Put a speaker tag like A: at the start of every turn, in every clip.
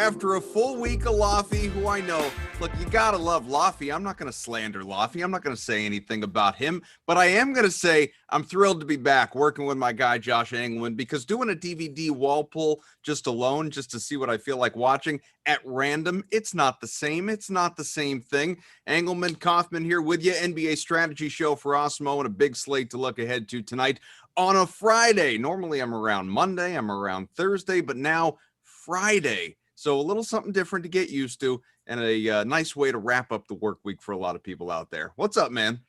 A: after a full week of Laffy, who I know, look, you gotta love Laffy. I'm not gonna slander Laffy. I'm not gonna say anything about him, but I am gonna say I'm thrilled to be back working with my guy Josh Engleman, because doing a DVD wall pull just alone, just to see what I feel like watching at random, it's not the same. It's not the same thing. Engleman, Kaufman here with you, NBA strategy show for Awesemo, and a big slate to look ahead to tonight on a Friday. Normally I'm around Monday, I'm around Thursday, but now Friday. So a little something different to get used to, and a nice way to wrap up the work week for a lot of people out there. What's up, man?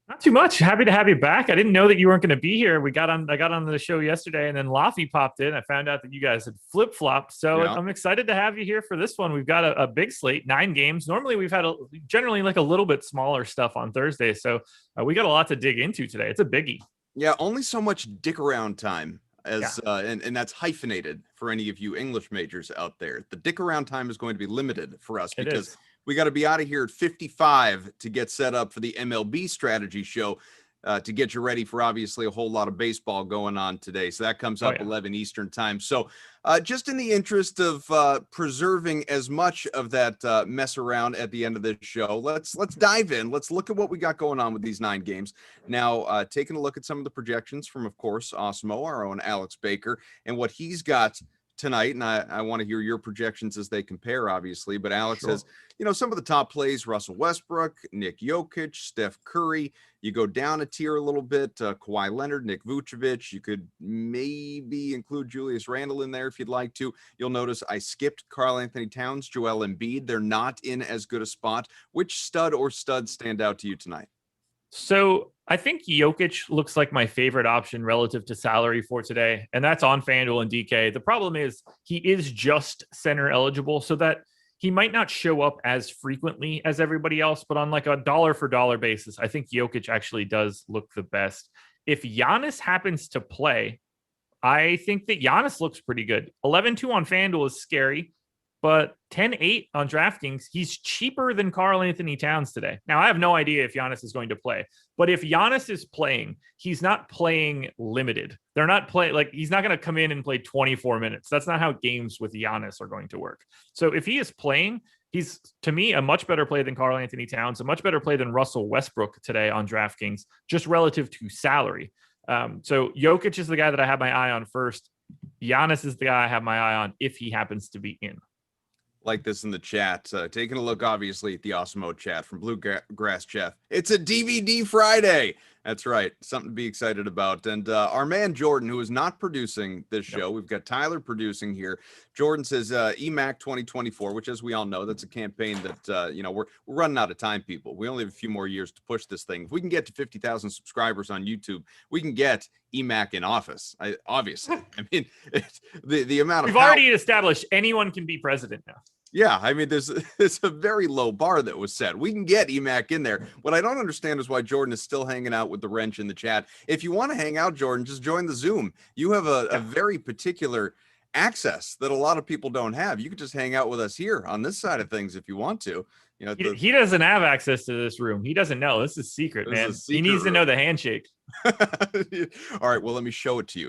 B: Not too much. Happy to have you back. I didn't know that you weren't going to be here. I got on the show yesterday, and then Laffy popped in. I found out that you guys had flip-flopped. So yeah. I'm excited to have you here for this one. We've got a big slate, 9 games. Normally we've had generally like a little bit smaller stuff on Thursday. So we got a lot to dig into today. It's a biggie.
A: Yeah, only so much dick around time. And that's hyphenated for any of you English majors out there. The dick around time is going to be limited for us because we got to be out of here at 55 to get set up for the MLB strategy show, to get you ready for obviously a whole lot of baseball going on today. So that comes up 11 Eastern time. So just in the interest of preserving as much of that mess around at the end of this show, let's dive in. Let's look at what we got going on with these 9 games. Now, taking a look at some of the projections from, of course, Awesemo, our own Alex Baker, and what he's got tonight, and I want to hear your projections as they compare, obviously. But Alex says, some of the top plays: Russell Westbrook, Nick Jokic, Steph Curry. You go down a tier a little bit, Kawhi Leonard, Nick Vucevic. You could maybe include Julius Randle in there if you'd like to. You'll notice I skipped Karl Anthony Towns, Joel Embiid. They're not in as good a spot. Which stud or studs stand out to you tonight?
B: So I think Jokic looks like my favorite option relative to salary for today, and that's on Fanduel and DK. The problem is he is just center eligible, so that he might not show up as frequently as everybody else, but on like a dollar for dollar basis, I think Jokic actually does look the best. If Giannis happens to play, I think that Giannis looks pretty good. 11-2 on Fanduel is scary, but 10-8 on Draftkings, he's cheaper than Karl Anthony Towns today. Now, I have no idea if Giannis is going to play, but if Giannis is playing, he's not playing limited. They're not playing, like, he's not going to come in and play 24 minutes. That's not how games with Giannis are going to work. So if he is playing, he's, to me, a much better play than Karl Anthony Towns, a much better play than Russell Westbrook today on Draftkings, just relative to salary. So Jokic is the guy that I have my eye on first. Giannis is the guy I have my eye on if he happens to be in.
A: Like this in the chat, taking a look obviously at the Awesemo chat from Bluegrass Jeff. It's a DVD Friday. That's right, something to be excited about. And our man Jordan, who is not producing this show, we've got Tyler producing here. Jordan says EMAC 2024, which, as we all know, that's a campaign that we're running out of time, people. We only have a few more years to push this thing. If we can get to 50,000 subscribers on YouTube, we can get EMAC in office. Obviously, I mean, the amount of
B: we've already established anyone can be president now.
A: Yeah, I mean, there's a very low bar that was set. We can get EMAC in there. What I don't understand is why Jordan is still hanging out with the wrench in the chat. If you want to hang out, Jordan, just join the Zoom. You have a very particular access that a lot of people don't have. You could just hang out with us here on this side of things if you want to.
B: He doesn't have access to this room. He doesn't know. This is secret, man. He needs to know the handshake.
A: All right, well, let me show it to you.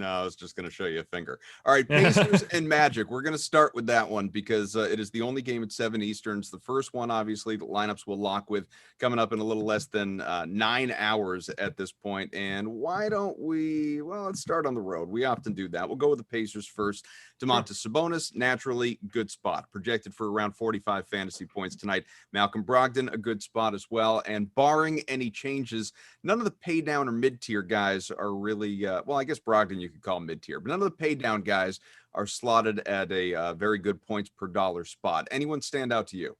A: I was just going to show you a finger. All right, Pacers and Magic. We're going to start with that one because it is the only game at 7 Easterns. The first one, obviously, the lineups will lock with coming up in a little less than 9 hours at this point. And why don't we, let's start on the road. We often do that. We'll go with the Pacers first. Domantas Sabonis, naturally, good spot. Projected for around 45 fantasy points tonight. Malcolm Brogdon, a good spot as well. And barring any changes, none of the pay down or mid-tier guys are really, I guess Brogdon you could call mid-tier, but none of the pay down guys are slotted at a very good points per dollar spot. Anyone stand out to you?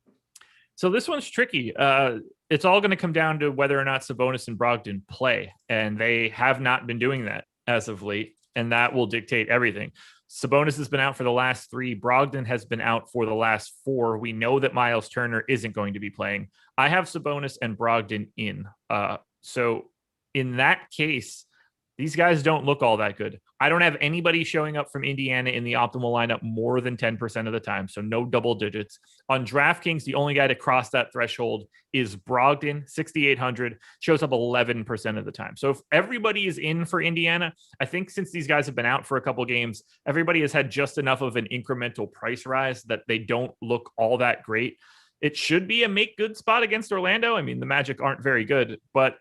B: So this one's tricky. It's all going to come down to whether or not Sabonis and Brogdon play, and they have not been doing that as of late, and that will dictate everything. Sabonis has been out for the last 3. Brogdon has been out for the last 4. We know that Miles Turner isn't going to be playing. I have Sabonis and Brogdon in. So in that case, These guys don't look all that good. I don't have anybody showing up from Indiana in the optimal lineup more than 10% of the time, so no double digits. On DraftKings, the only guy to cross that threshold is Brogdon, 6,800, shows up 11% of the time. So if everybody is in for Indiana, I think since these guys have been out for a couple games, everybody has had just enough of an incremental price rise that they don't look all that great. It should be a make good spot against Orlando. I mean, the Magic aren't very good, but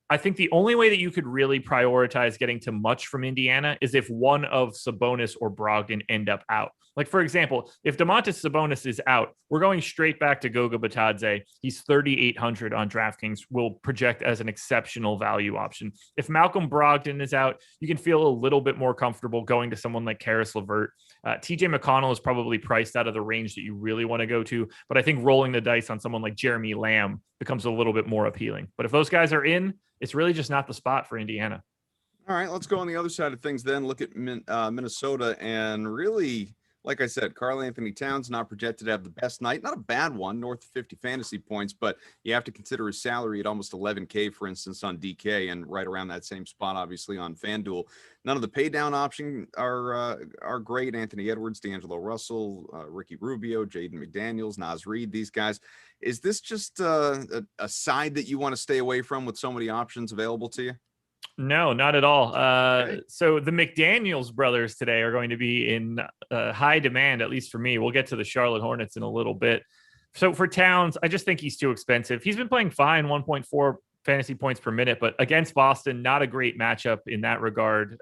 B: I think the only way that you could really prioritize getting to much from Indiana is if one of Sabonis or Brogdon end up out. Like, for example, if Domantas Sabonis is out, we're going straight back to Goga Batadze. He's 3,800 on DraftKings, will project as an exceptional value option. If Malcolm Brogdon is out, you can feel a little bit more comfortable going to someone like Karis LeVert. TJ McConnell is probably priced out of the range that you really want to go to, but I think rolling the dice on someone like Jeremy Lamb becomes a little bit more appealing. But if those guys are in, it's really just not the spot for Indiana.
A: All right, let's go on the other side of things then. Look at Minnesota, and really, like I said, Karl-Anthony Towns not projected to have the best night. Not a bad one, north of 50 fantasy points, but you have to consider his salary at almost 11K, for instance, on DK, and right around that same spot, obviously, on FanDuel. None of the pay down options are great. Anthony Edwards, D'Angelo Russell, Ricky Rubio, Jaden McDaniels, Naz Reid, these guys. Is this just a side that you want to stay away from with so many options available to you?
B: No, not at all. Okay. So the McDaniels brothers today are going to be in high demand, at least for me. We'll get to the Charlotte Hornets in a little bit. So for Towns, I just think he's too expensive. He's been playing fine, 1.4 fantasy points per minute, but against Boston, not a great matchup in that regard.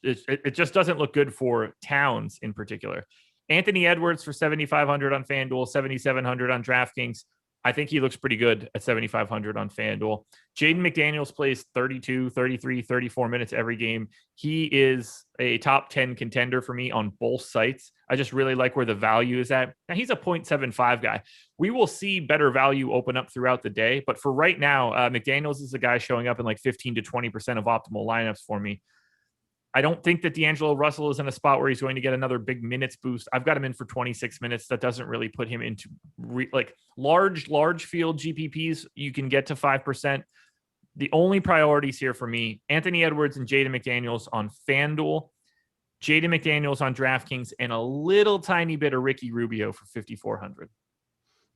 B: It just doesn't look good for Towns in particular. Anthony Edwards for 7,500 on FanDuel, 7,700 on DraftKings. I think he looks pretty good at 7,500 on FanDuel. Jaden McDaniels plays 32, 33, 34 minutes every game. He is a top 10 contender for me on both sites. I just really like where the value is at. Now, he's a 0.75 guy. We will see better value open up throughout the day. But for right now, McDaniels is a guy showing up in like 15 to 20% of optimal lineups for me. I don't think that D'Angelo Russell is in a spot where he's going to get another big minutes boost. I've got him in for 26 minutes. That doesn't really put him into large field GPPs. You can get to 5%. The only priorities here for me, Anthony Edwards and Jaden McDaniels on FanDuel, Jaden McDaniels on DraftKings, and a little tiny bit of Ricky Rubio for 5,400.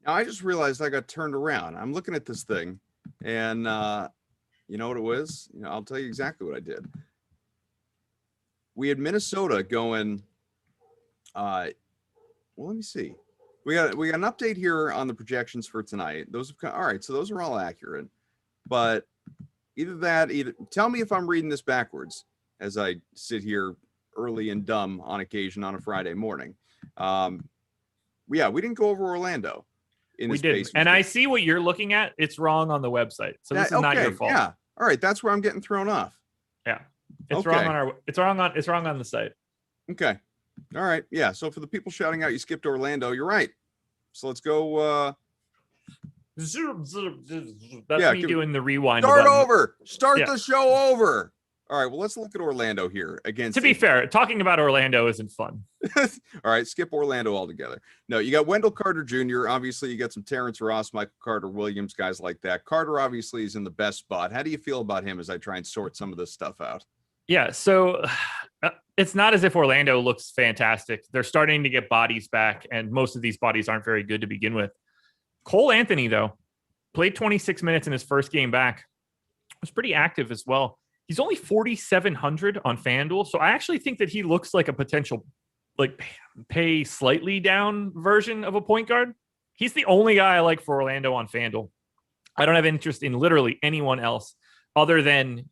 A: Now, I just realized I got turned around. I'm looking at this thing, and you know what it was? I'll tell you exactly what I did. We had Minnesota going, let me see. We got an update here on the projections for tonight. All right, so those are all accurate. But tell me if I'm reading this backwards as I sit here early and dumb on occasion on a Friday morning. We didn't go over Orlando in this
B: didn't. And I see what you're looking at. It's wrong on the website. So this is not your fault.
A: Yeah. All right, that's where I'm getting thrown off.
B: Yeah. It's wrong on the site. Okay.
A: All right. Yeah. So for the people shouting out, you skipped Orlando. You're right. So let's go.
B: That's me doing the rewind.
A: Start over. Start the show over. All right. Well, let's look at Orlando here against.
B: To be fair, talking about Orlando isn't fun.
A: All right. Skip Orlando altogether. No, you got Wendell Carter Jr. Obviously, you got some Terrence Ross, Michael Carter Williams, guys like that. Carter obviously is in the best spot. How do you feel about him as I try and sort some of this stuff out?
B: Yeah, so it's not as if Orlando looks fantastic. They're starting to get bodies back, and most of these bodies aren't very good to begin with. Cole Anthony, though, played 26 minutes in his first game back. Was pretty active as well. He's only 4,700 on FanDuel, so I actually think that he looks like a potential pay slightly down version of a point guard. He's the only guy I like for Orlando on FanDuel. I don't have interest in literally anyone else other than,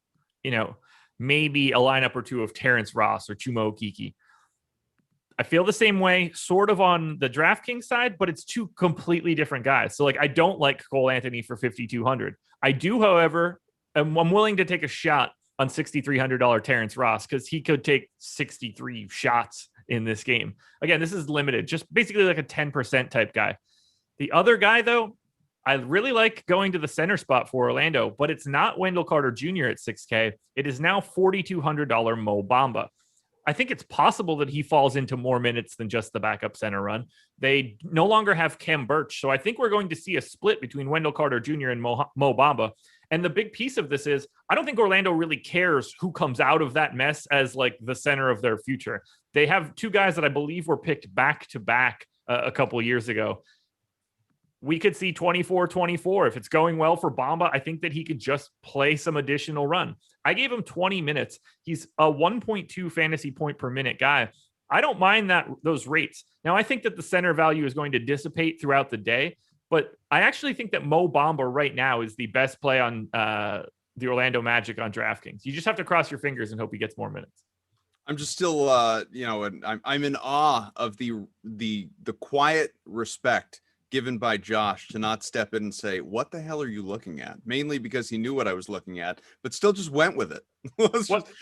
B: maybe a lineup or two of Terrence Ross or Chuma Okeke. I feel the same way sort of on the DraftKings side, but it's two completely different guys. So I don't like Cole Anthony for 5,200. I do, however, I'm willing to take a shot on $6,300 Terrence Ross because he could take 63 shots in this game. Again, this is limited, just basically like a 10% type guy. The other guy, though, I really like going to the center spot for Orlando, but it's not Wendell Carter Jr. at 6K. It is now $4,200 Mo Bamba. I think it's possible that he falls into more minutes than just the backup center run. They no longer have Khem Birch, so I think we're going to see a split between Wendell Carter Jr. and Mo Bamba. And the big piece of this is I don't think Orlando really cares who comes out of that mess as like the center of their future. They have two guys that I believe were picked back to back a couple of years ago. We could see 24-24. If it's going well for Bamba, I think that he could just play some additional run. I gave him 20 minutes. He's a 1.2 fantasy point per minute guy. I don't mind those rates. Now, I think that the center value is going to dissipate throughout the day, but I actually think that Mo Bamba right now is the best play on the Orlando Magic on DraftKings. You just have to cross your fingers and hope he gets more minutes.
A: I'm just still, and I'm in awe of the quiet respect given by Josh to not step in and say, what the hell are you looking at? Mainly because he knew what I was looking at, but still just went with it.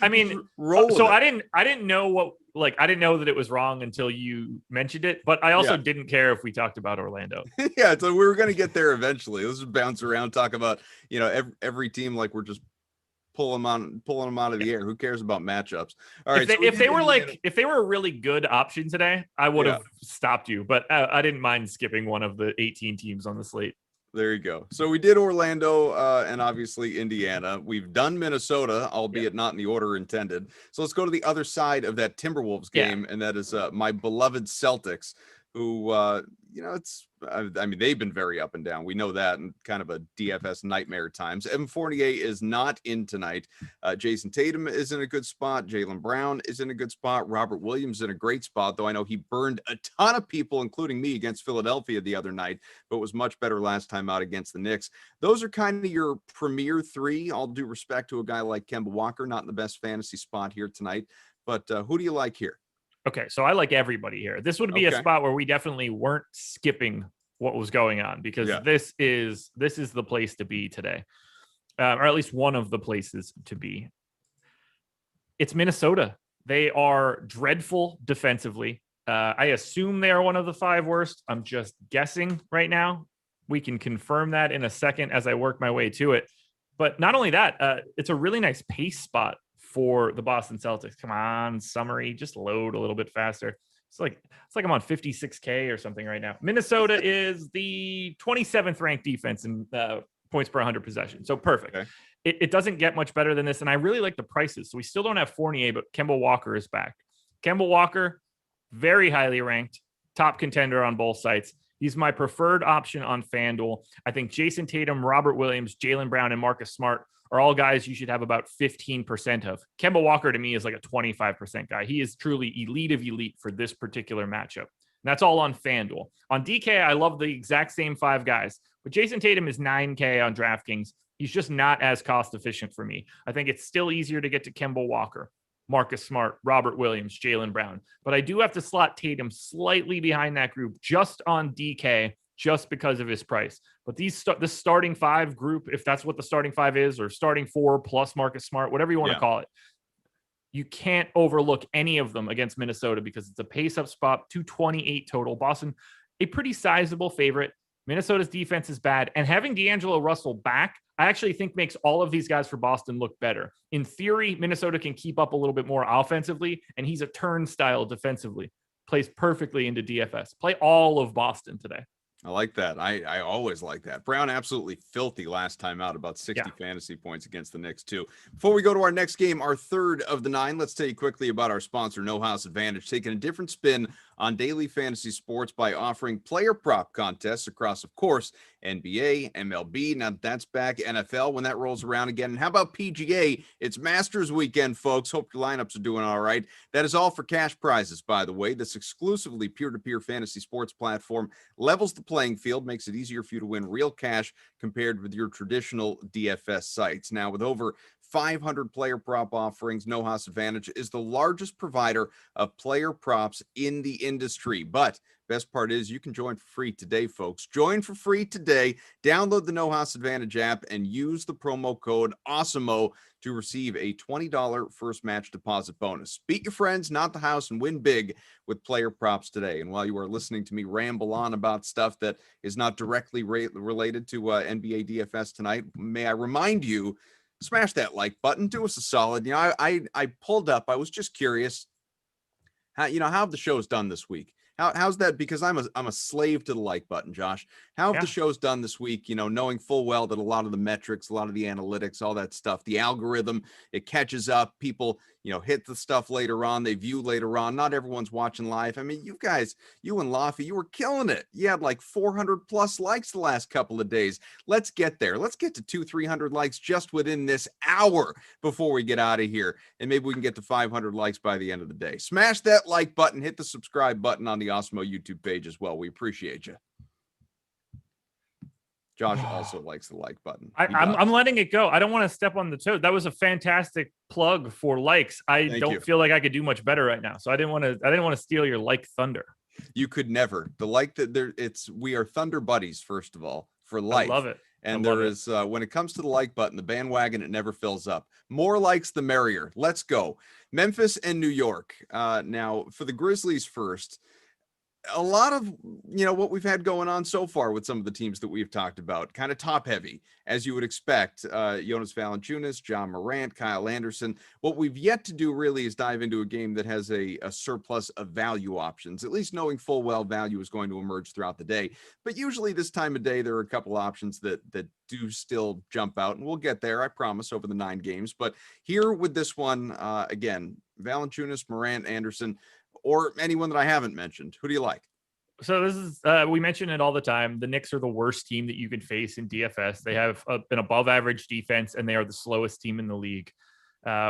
B: I didn't know I didn't know that it was wrong until you mentioned it, but I also didn't care if we talked about Orlando.
A: Yeah. So we were going to get there eventually. Let's just bounce around, talk about, every team, like we're just pulling them out of the air. Who cares about matchups? All right.
B: If they were a really good option today, I would have stopped you, but I didn't mind skipping one of the 18 teams on the slate.
A: There you go. So we did Orlando and obviously Indiana. We've done Minnesota, albeit not in the order intended. So let's go to the other side of that Timberwolves game, and that is my beloved Celtics, who, they've been very up and down. We know that, and kind of a DFS nightmare at times. Evan Fournier is not in tonight. Jason Tatum is in a good spot. Jaylen Brown is in a good spot. Robert Williams in a great spot, though I know he burned a ton of people, including me, against Philadelphia the other night, but was much better last time out against the Knicks. Those are kind of your premier three, all due respect to a guy like Kemba Walker, not in the best fantasy spot here tonight. But who do you like here?
B: Okay, so I like everybody here. This would be a spot where we definitely weren't skipping what was going on, because this is the place to be today, or at least one of the places to be. It's Minnesota. They are dreadful defensively. I assume they are one of the 5 worst. I'm just guessing right now. We can confirm that in a second as I work my way to it. But not only that, it's a really nice pace spot for the Boston Celtics. Come on, summary, just load a little bit faster. It's like I'm on 56K or something right now. Minnesota is the 27th ranked defense in points per 100 possessions. So perfect. Okay. It doesn't get much better than this. And I really like the prices. So we still don't have Fournier, but Kemba Walker is back. Kemba Walker, very highly ranked, top contender on both sites. He's my preferred option on FanDuel. I think Jason Tatum, Robert Williams, Jaylen Brown, and Marcus Smart are all guys you should have about 15% of. Kemba Walker to me is like a 25% guy. He is truly elite of elite for this particular matchup. And that's all on FanDuel. On DK, I love the exact same 5 guys, but Jason Tatum is 9K on DraftKings. He's just not as cost efficient for me. I think it's still easier to get to Kemba Walker, Marcus Smart, Robert Williams, Jaylen Brown. But I do have to slot Tatum slightly behind that group just on DK, just because of his price. But the starting 5 group, if that's what the starting 5 is, or starting 4 plus Marcus Smart, whatever you want to call it, you can't overlook any of them against Minnesota because it's a pace-up spot, 228 total. Boston, a pretty sizable favorite. Minnesota's defense is bad. And having D'Angelo Russell back, I actually think makes all of these guys for Boston look better. In theory, Minnesota can keep up a little bit more offensively, and he's a turnstile defensively. Plays perfectly into DFS. Play all of Boston today.
A: I like that. I always like that. Brown absolutely filthy last time out, about 60 fantasy points against the Knicks too. Before we go to our next game, our third of the 9, let's tell you quickly about our sponsor, No House Advantage, taking a different spin on daily fantasy sports by offering player prop contests across, of course, NBA, MLB. Now that's back. NFL when that rolls around again. And how about PGA? It's Masters weekend, folks. Hope your lineups are doing all right. That is all for cash prizes, by the way. This exclusively peer-to-peer fantasy sports platform levels the playing field, makes it easier for you to win real cash compared with your traditional DFS sites. Now, with over 500 player prop offerings, No House Advantage is the largest provider of player props in the industry. But best part is you can join for free today, folks. Join for free today. Download the No House Advantage app and use the promo code Awesemo to receive a $20 first match deposit bonus. Beat your friends, not the house, and win big with player props today. And while you are listening to me ramble on about stuff that is not directly related to NBA DFS tonight, may I remind you, smash that like button. Do us a solid. I pulled up. I was just curious how have the shows done this week? How's that? Because I'm a slave to the like button, Josh. How have the shows done this week? Knowing full well that a lot of the metrics, a lot of the analytics, all that stuff, the algorithm, it catches up. People, hit the stuff later on. They view later on. Not everyone's watching live. I mean, you and Laffy, you were killing it. You had like 400 plus likes the last couple of days. Let's get there. Let's get to 200-300 likes just within this hour before we get out of here. And maybe we can get to 500 likes by the end of the day. Smash that like button. Hit the subscribe button on the Awesemo YouTube page as well. We appreciate you. Josh also likes the like button.
B: I'm letting it go. I don't want to step on the toe. That was a fantastic plug for likes. I don't feel like I could do much better right now. So I didn't want to steal your like thunder.
A: You could never. The like that we are Thunder buddies, first of all, for life.
B: I love it.
A: And there is, when it comes to the like button, the bandwagon, it never fills up. More likes, the merrier. Let's go. Memphis and New York. Now, for the Grizzlies first, a lot of, what we've had going on so far with some of the teams that we've talked about, kind of top heavy, as you would expect. Jonas Valanciunas, John Morant, Kyle Anderson. What we've yet to do really is dive into a game that has a surplus of value options, at least knowing full well value is going to emerge throughout the day. But usually this time of day, there are a couple options that do still jump out, and we'll get there, I promise, over the 9 games. But here with this one, again, Valanciunas, Morant, Anderson, or anyone that I haven't mentioned. Who do you like?
B: So this is, we mention it all the time. The Knicks are the worst team that you could face in DFS. They have an above average defense, and they are the slowest team in the league.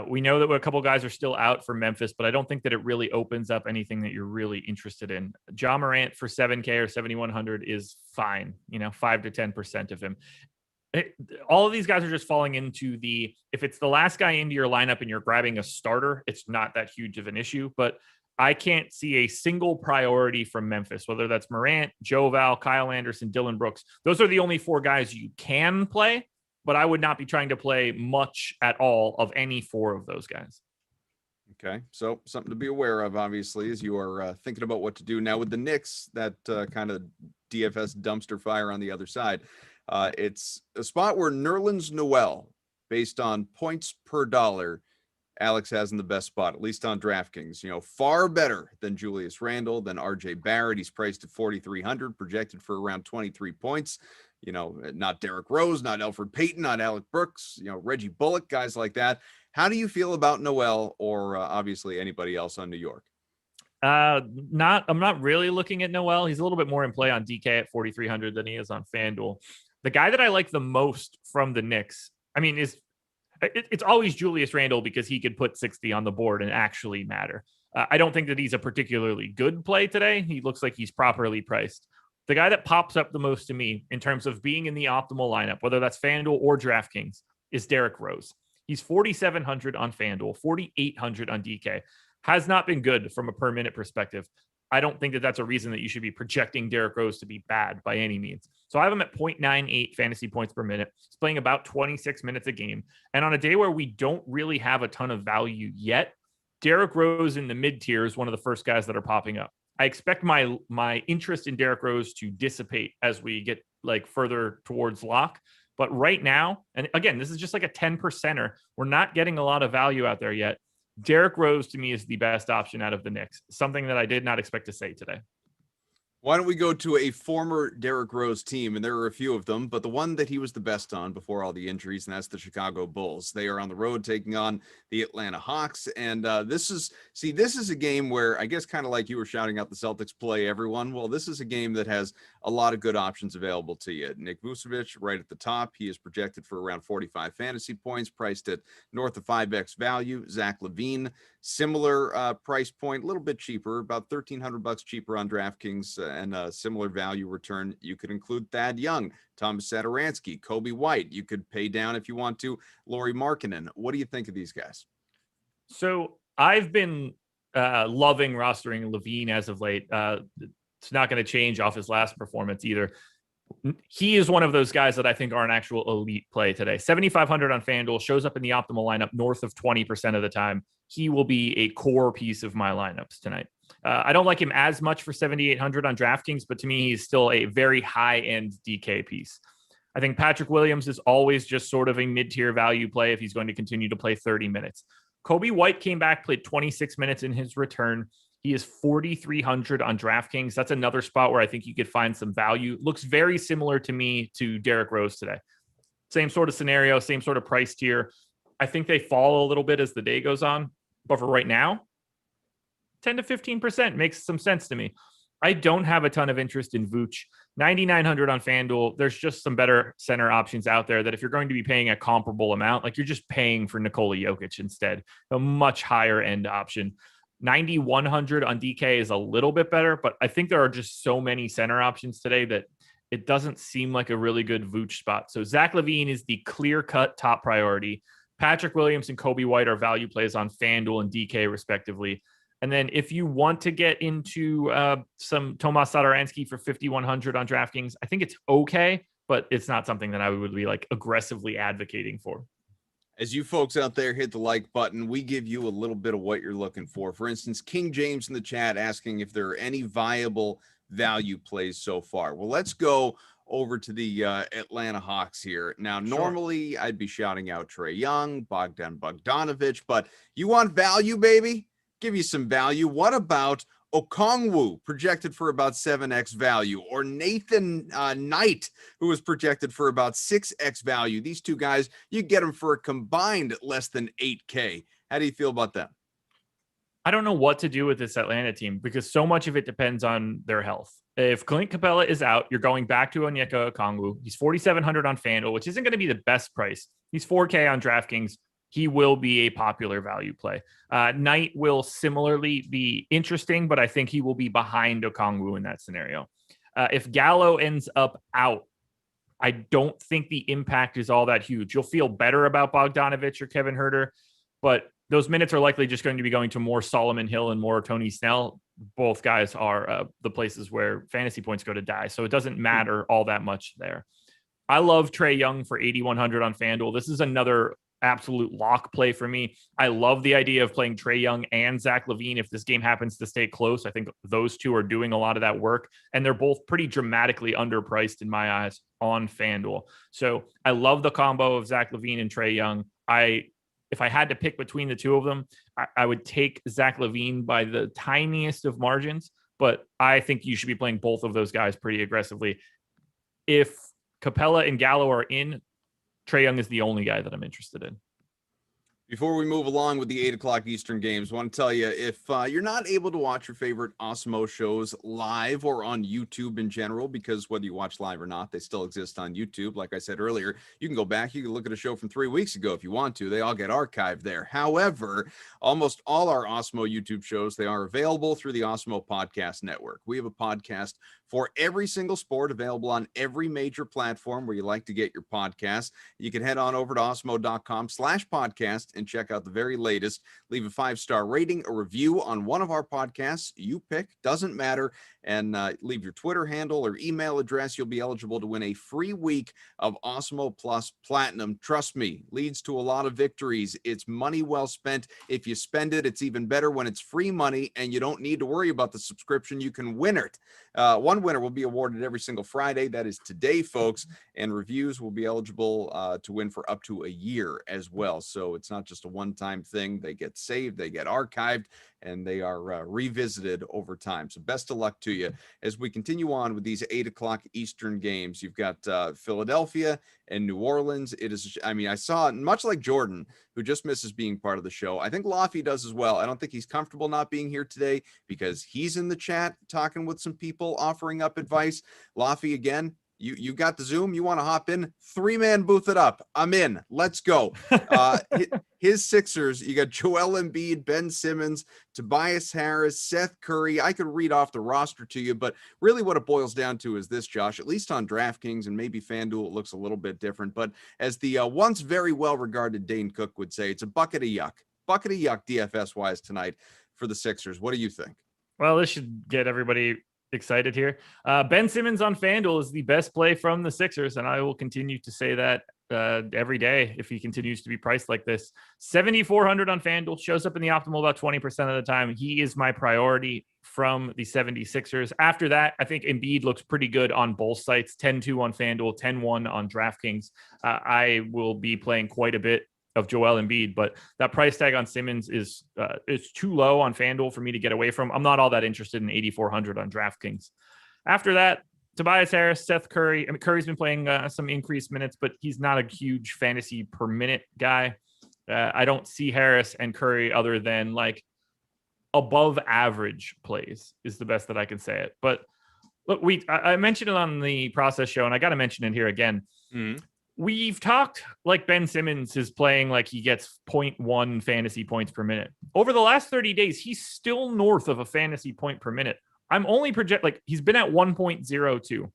B: We know that a couple guys are still out for Memphis, but I don't think that it really opens up anything that you're really interested in. John Morant for 7K or 7,100 is fine. 5 to 10% of him. All of these guys are just falling into if it's the last guy into your lineup and you're grabbing a starter, it's not that huge of an issue, but I can't see a single priority from Memphis, whether that's Morant, Joe Val, Kyle Anderson, Dylan Brooks. Those are the only 4 guys you can play, but I would not be trying to play much at all of any 4 of those guys.
A: Okay, so something to be aware of, obviously, as you are thinking about what to do. Now with the Knicks, that kind of DFS dumpster fire on the other side, it's a spot where Nerlens Noel, based on points per dollar, Alex has in the best spot, at least on DraftKings. Far better than Julius Randle, than RJ Barrett. He's priced at 4,300, projected for around 23 points. Not Derrick Rose, not Elfrid Payton, not Alec Brooks, Reggie Bullock, guys like that. How do you feel about Noel or obviously anybody else on New York?
B: I'm not really looking at Noel. He's a little bit more in play on DK at 4,300 than he is on FanDuel. The guy that I like the most from the Knicks, it's always Julius Randle because he could put 60 on the board and actually matter. I don't think that he's a particularly good play today. He looks like he's properly priced. The guy that pops up the most to me in terms of being in the optimal lineup, whether that's FanDuel or DraftKings, is Derrick Rose. He's 4,700 on FanDuel, 4,800 on DK. Has not been good from a per minute perspective. I don't think that that's a reason that you should be projecting Derrick Rose to be bad by any means. So I have him at 0.98 fantasy points per minute. He's playing about 26 minutes a game. And on a day where we don't really have a ton of value yet, Derrick Rose in the mid tier is one of the first guys that are popping up. I expect my interest in Derrick Rose to dissipate as we get further towards lock. But right now, and again, this is just like a 10%er. We're not getting a lot of value out there yet. Derrick Rose to me is the best option out of the Knicks, something that I did not expect to say today.
A: Why don't we go to a former Derrick Rose team, and there are a few of them, but the one that he was the best on before all the injuries, and that's the Chicago Bulls. They are on the road taking on the Atlanta Hawks, and this is a game where I guess kind of like you were shouting out the Celtics play everyone. Well, this is a game that has a lot of good options available to you. Nick Vucevic right at the top. He is projected for around 45 fantasy points, priced at north of 5x value. Zach LaVine, similar price point, a little bit cheaper, about $1,300 cheaper on DraftKings, and a similar value return. You could include Thad Young, Thomas Satoransky, Kobe White. You could pay down if you want to, Lauri Markkanen. What do you think of these guys?
B: So I've been loving rostering LaVine as of late. It's not going to change off his last performance either. He is one of those guys that I think are an actual elite play today. 7,500 on FanDuel, shows up in the optimal lineup north of 20% of the time. He will be a core piece of my lineups tonight. I don't like him as much for 7,800 on DraftKings, but to me, he's still a very high-end DK piece. I think Patrick Williams is always just sort of a mid-tier value play if he's going to continue to play 30 minutes. Kobe White came back, played 26 minutes in his return. He is 4,300 on DraftKings. That's another spot where I think you could find some value. Looks very similar to me to Derrick Rose today. Same sort of scenario, same sort of price tier. I think they fall a little bit as the day goes on. But for right now, 10 to 15% makes some sense to me. I don't have a ton of interest in Vooch. 9,900 on FanDuel. There's just some better center options out there that if you're going to be paying a comparable amount, like you're just paying for Nikola Jokic instead, a much higher end option. 9,100 on DK is a little bit better, but I think there are just so many center options today that it doesn't seem like a really good Vooch spot. So Zach LaVine is the clear-cut top priority. Patrick Williams and Kobe White are value plays on FanDuel and DK respectively. And then if you want to get into some Tomas Satoransky for 5,100 on DraftKings, I think it's okay, but it's not something that I would be like aggressively advocating for.
A: As you folks out there hit the like button, we give you a little bit of what you're looking for. For instance, King James in the chat asking if there are any viable value plays so far. Well, let's go over to the Atlanta Hawks here. Now, normally I'd be shouting out Trae Young, Bogdan Bogdanovic, but you want value, baby? Give you some value. What about Okongwu, projected for about 7x value, or Nathan Knight, who was projected for about 6x value? These two guys, you get them for a combined less than 8K. How do you feel about them?
B: I don't know what to do with this Atlanta team because so much of it depends on their health. If Clint Capella is out, you're going back to Onyeka Okongwu. He's 4,700 on FanDuel, which isn't going to be the best price. He's 4K on DraftKings. He will be a popular value play. Knight will similarly be interesting, but I think he will be behind Okongwu in that scenario. If Gallo ends up out, I don't think the impact is all that huge. You'll feel better about Bogdanovic or Kevin Huerter, but those minutes are likely just going to be going to more Solomon Hill and more Tony Snell. Both guys are the places where fantasy points go to die, so it doesn't matter all that much there. I love Trae Young for 8,100 on FanDuel. This is another absolute lock play for me. I love the idea of playing Trae Young and Zach LaVine if this game happens to stay close. I think those two are doing a lot of that work, and they're both pretty dramatically underpriced in my eyes on FanDuel. So I love the combo of Zach LaVine and Trae Young. If I had to pick between the two of them, I would take Zach LaVine by the tiniest of margins, but I think you should be playing both of those guys pretty aggressively. If Capella and Gallo are in, Trae Young is the only guy that I'm interested in.
A: Before we move along with the 8 o'clock Eastern games, I want to tell you, if you're not able to watch your favorite Awesemo shows live or on YouTube in general, because whether you watch live or not, they still exist on YouTube. Like I said earlier, you can go back, you can look at a show from 3 weeks ago if you want to. They all get archived there. However, almost all our Awesemo YouTube shows, they are available through the Awesemo Podcast Network. We have a podcast for every single sport, available on every major platform where you like to get your podcast. You can head on over to awesemo.com/podcast and check out the very latest. Leave a 5-star rating, a review on one of our podcasts. You pick, doesn't matter. And leave your Twitter handle or email address. You'll be eligible to win a free week of Awesemo Plus Platinum. Trust me, leads to a lot of victories. It's money well spent. If you spend it, it's even better when it's free money and you don't need to worry about the subscription. You can win it. One winner will be awarded every single Friday. That is today, folks. And reviews will be eligible to win for up to a year as well. So it's not just a one-time thing. They get saved, they get archived, and they are revisited over time. So best of luck to you as we continue on with these 8 o'clock Eastern games. You've got Philadelphia and New Orleans. It is, I mean, I saw, much like Jordan, who just misses being part of the show, I think Laffy does as well. I don't think he's comfortable not being here today because he's in the chat talking with some people, offering up advice. Laffy, again, you got the Zoom. You want to hop in? 3-man booth it up. I'm in. Let's go. His Sixers, you got Joel Embiid, Ben Simmons, Tobias Harris, Seth Curry. I could read off the roster to you, but really what it boils down to is this, Josh, at least on DraftKings and maybe FanDuel, it looks a little bit different. But as the once very well-regarded Dane Cook would say, it's a bucket of yuck. Bucket of yuck DFS-wise tonight for the Sixers. What do you think?
B: Well, this should get everybody excited here. Ben Simmons on FanDuel is the best play from the Sixers, and I will continue to say that every day if he continues to be priced like this. 7,400 on FanDuel, shows up in the optimal about 20% of the time. He is my priority from the 76ers. After that, I think Embiid looks pretty good on both sites. 10-2 on FanDuel, 10-1 on DraftKings. I will be playing quite a bit Joel Embiid, but that price tag on Simmons is too low on FanDuel for me to get away from. I'm not all that interested in 8,400 on DraftKings. After that, Tobias Harris, Seth Curry. I mean, Curry's been playing some increased minutes, but he's not a huge fantasy per minute guy. I don't see Harris and Curry other than like above average plays is the best that I can say it. But look, I mentioned it on the process show, and I got to mention it here again. Mm-hmm. We've talked like Ben Simmons is playing like he gets 0.1 fantasy points per minute. Over the last 30 days, he's still north of a fantasy point per minute. I'm only he's been at 1.02.